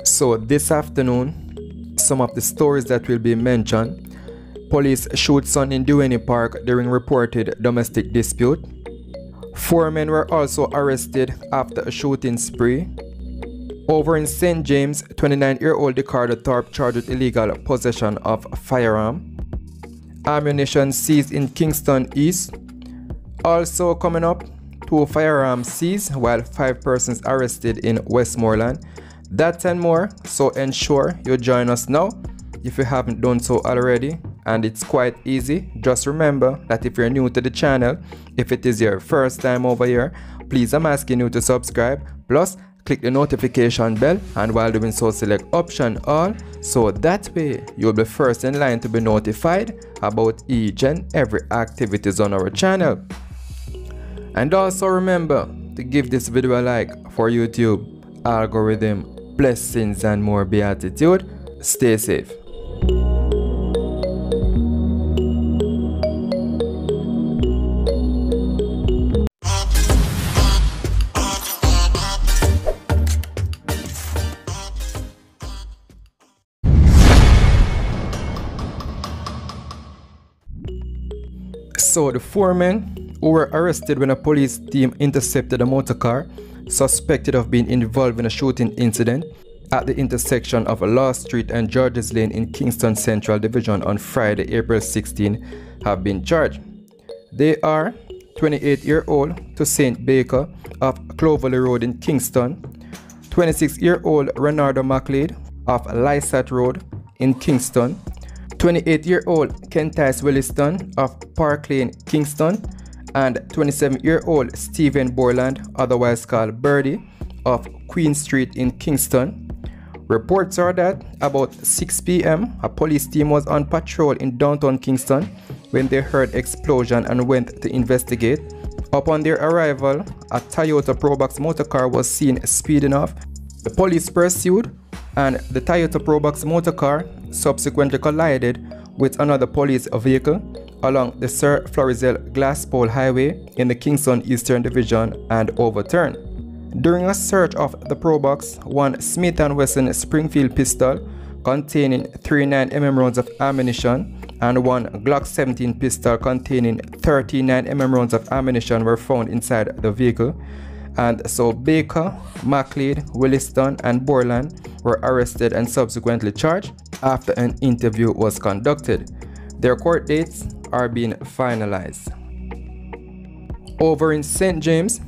So this afternoon, some of the stories that will be mentioned. Police shoot son in Duane Park during reported domestic dispute. 4 men were also arrested after a shooting spree. Over in St. James, 29-year-old Ricardo Thorpe charged with illegal possession of firearm. Ammunition seized in Kingston East. Also coming up, 2 firearms seized while 5 persons arrested in Westmoreland. That and more, so ensure you join us now if you haven't done so already. And it's quite easy. Just remember that if you're new to the channel, if it is your first time over here, please I'm asking you to subscribe. Plus, click the notification bell, and while doing so, select option all, so that way you'll be first in line to be notified about each and every activities on our channel. And also remember to give this video a like for YouTube algorithm. Blessings and more beatitude. Stay safe. So the 4 men who were arrested when a police team intercepted a motor car suspected of being involved in a shooting incident at the intersection of Law Street and Georges Lane in Kingston Central Division on Friday, April 16, have been charged. They are 28-year-old Toussaint Baker of Clovelly Road in Kingston, 26-year-old Renardo MacLeod of Lysat Road in Kingston, 28-year-old Kentice Williston of Park Lane, Kingston, and 27-year-old Stephen Borland, otherwise called Birdie, of Queen Street in Kingston. Reports are that about 6 p.m. a police team was on patrol in downtown Kingston when they heard explosion and went to investigate. Upon their arrival, a Toyota Probox motor car was seen speeding off. The police pursued, and the Toyota Probox motor car subsequently collided with another police vehicle along the Sir Florizel Glasspole Highway in the Kingston Eastern Division and overturned. During a search of the Probox, one Smith & Wesson Springfield pistol containing 39mm rounds of ammunition and one Glock 17 pistol containing 39mm rounds of ammunition were found inside the vehicle. And so Baker, MacLeod, Williston, and Borland were arrested and subsequently charged after an interview was conducted. Their court dates are being finalized. Over in St. James,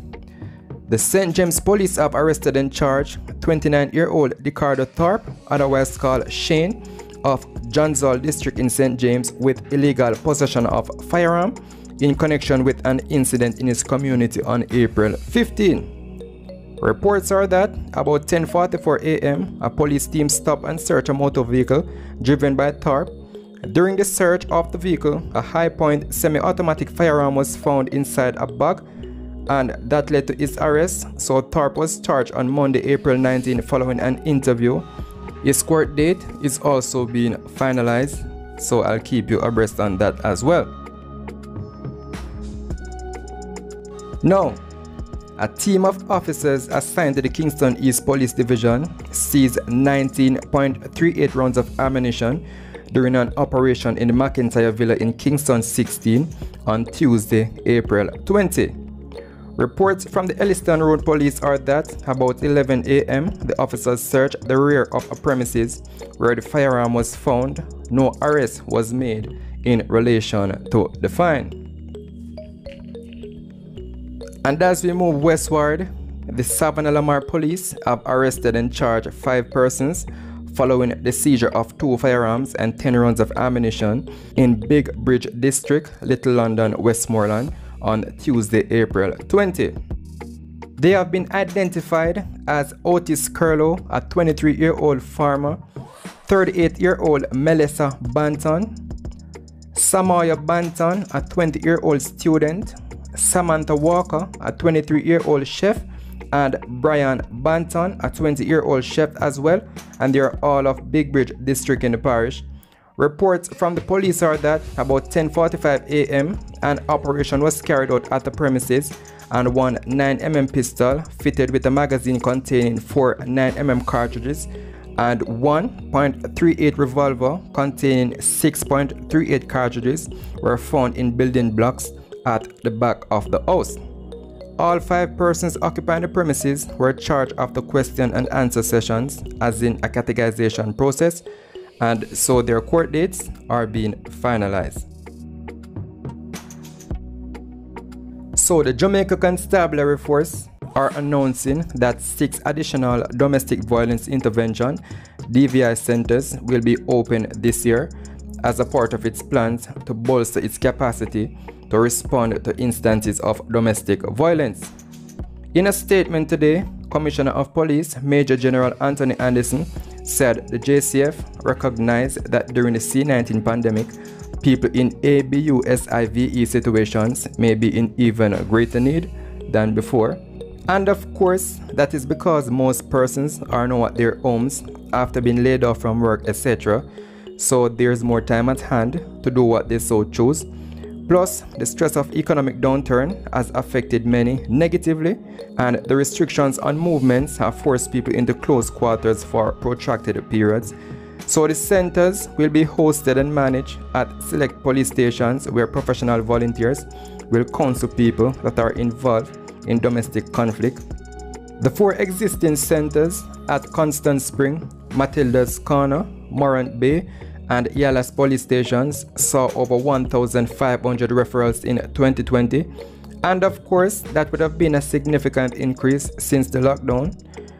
the St. James police have arrested and charged 29-year-old Ricardo Thorpe, otherwise called Shane, of Johnsall District in St. James with illegal possession of firearm in connection with an incident in his community on April 15. Reports are that about 10:44 a.m. a police team stopped and searched a motor vehicle driven by Thorpe. During the search of the vehicle, a high-point semi-automatic firearm was found inside a bag, and that led to his arrest. So Thorpe was charged on Monday, April 19 following an interview. His court date is also being finalized, so I'll keep you abreast on that as well. Now, a team of officers assigned to the Kingston East Police Division seized 19.38 rounds of ammunition during an operation in the McIntyre Villa in Kingston 16 on Tuesday, April 20. Reports from the Elliston Road Police are that about 11 a.m. the officers searched the rear of a premises where the firearm was found. No arrest was made in relation to the find. And as we move westward, the Savannah Lamar Police have arrested and charged 5 persons following the seizure of 2 firearms and 10 rounds of ammunition in Big Bridge District, Little London, Westmoreland on Tuesday, April 20. They have been identified as Otis Curlow, a 23-year-old farmer, 38-year-old Melissa Banton, Samoya Banton, a 20-year-old student, Samantha Walker, a 23-year-old chef, and Brian Banton, a 20-year-old chef as well, and they are all of Big Bridge District in the parish. Reports from the police are that about 10:45 a.m. an operation was carried out at the premises, and one 9mm pistol fitted with a magazine containing 4 9mm cartridges and 1.38 revolver containing 6.38 cartridges were found in building blocks at the back of the house. All 5 persons occupying the premises were charged after question and answer sessions, as in a categorization process, and so their court dates are being finalized. So the Jamaica Constabulary Force are announcing that 6 additional domestic violence intervention DVI centers will be open this year as a part of its plans to bolster its capacity to respond to instances of domestic violence. In a statement today, Commissioner of Police Major General Anthony Anderson said the JCF recognized that during the C-19 pandemic, people in ABUSIVE situations may be in even greater need than before. And of course, that is because most persons are now at their homes after being laid off from work, etc. So there's more time at hand to do what they so choose. Plus, the stress of economic downturn has affected many negatively, and the restrictions on movements have forced people into close quarters for protracted periods. So the centers will be hosted and managed at select police stations where professional volunteers will counsel people that are involved in domestic conflict. The 4 existing centers at Constant Spring, Matilda's Corner, Morant Bay, and Yalas police stations saw over 1,500 referrals in 2020, and of course that would have been a significant increase since the lockdown.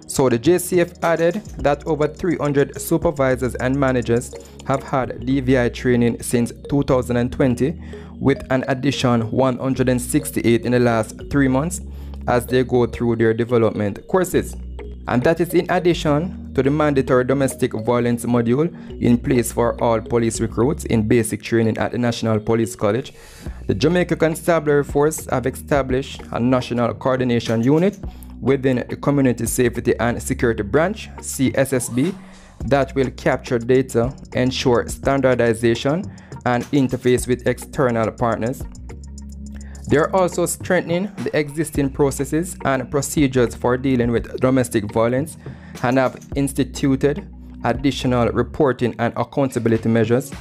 So the JCF added that over 300 supervisors and managers have had DVI training since 2020, with an addition 168 in the last 3 months as they go through their development courses. And that is in addition to the mandatory domestic violence module in place for all police recruits in basic training at the National Police College. The Jamaica Constabulary Force have established a national coordination unit within the Community Safety and Security Branch, CSSB, that will capture data, ensure standardization, and interface with external partners. They are also strengthening the existing processes and procedures for dealing with domestic violence and have instituted additional reporting and accountability measures.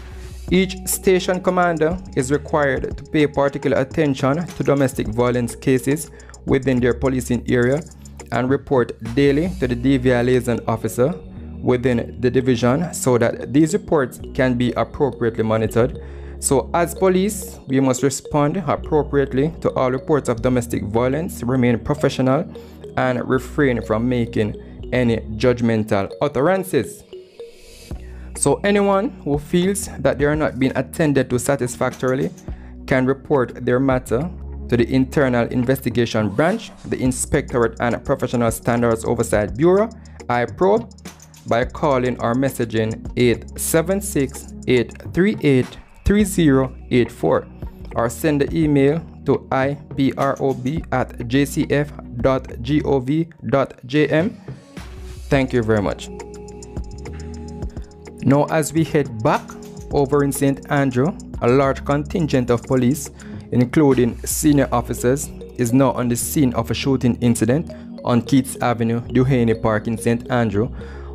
Each station commander is required to pay particular attention to domestic violence cases within their policing area and report daily to the DVI liaison officer within the division so that these reports can be appropriately monitored. So as police, we must respond appropriately to all reports of domestic violence, remain professional, and refrain from making any judgmental utterances. So anyone who feels that they are not being attended to satisfactorily can report their matter to the Internal Investigation Branch, the Inspectorate and Professional Standards Oversight Bureau, IPROB, by calling or messaging 876-838-3084 or send the email to iprob@jcf.gov.jm. Thank you very much. Now as we head back over in St. Andrew, a large contingent of police, including senior officers, is now on the scene of a shooting incident on Keats Avenue, Duhaney Park in St. Andrew,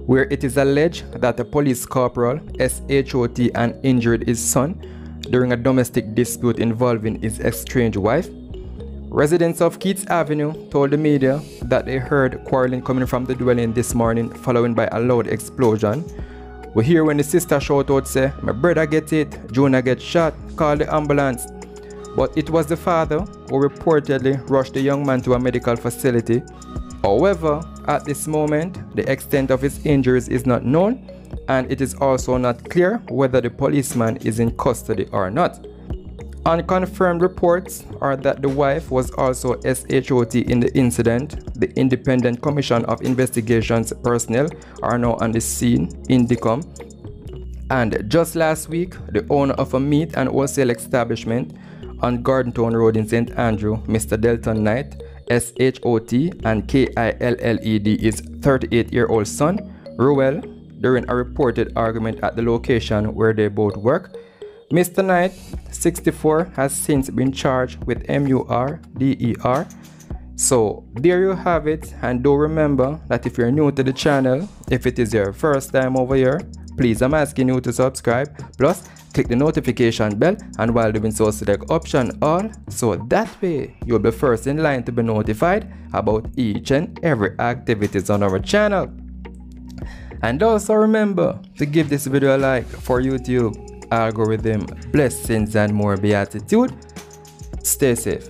where it is alleged that a police corporal, SH0T, and injured his son during a domestic dispute involving his estranged wife. Residents of Keats Avenue told the media that they heard quarreling coming from the dwelling this morning, followed by a loud explosion. We hear when the sister shout out, say, "My brother get it, Jonah get shot, call the ambulance." But it was the father who reportedly rushed the young man to a medical facility. However, at this moment, the extent of his injuries is not known, and it is also not clear whether the policeman is in custody or not. Unconfirmed reports are that the wife was also SH0T in the incident. The Independent Commission of Investigations personnel are now on the scene, INDICOM. And just last week, the owner of a meat and wholesale establishment on Gardentown Road in St. Andrew, Mr. Delton Knight, SH0T, and KILLED, his 38-year-old son, Ruel, during a reported argument at the location where they both work. Mr. Knight, 64, has since been charged with MUR, DER. So there you have it, and do remember that if you're new to the channel, if it is your first time over here, please I'm asking you to subscribe, plus click the notification bell, and while doing so select option all, so that way you'll be first in line to be notified about each and every activities on our channel. And also remember to give this video a like for YouTube algorithm blessings and more beatitude. Stay safe.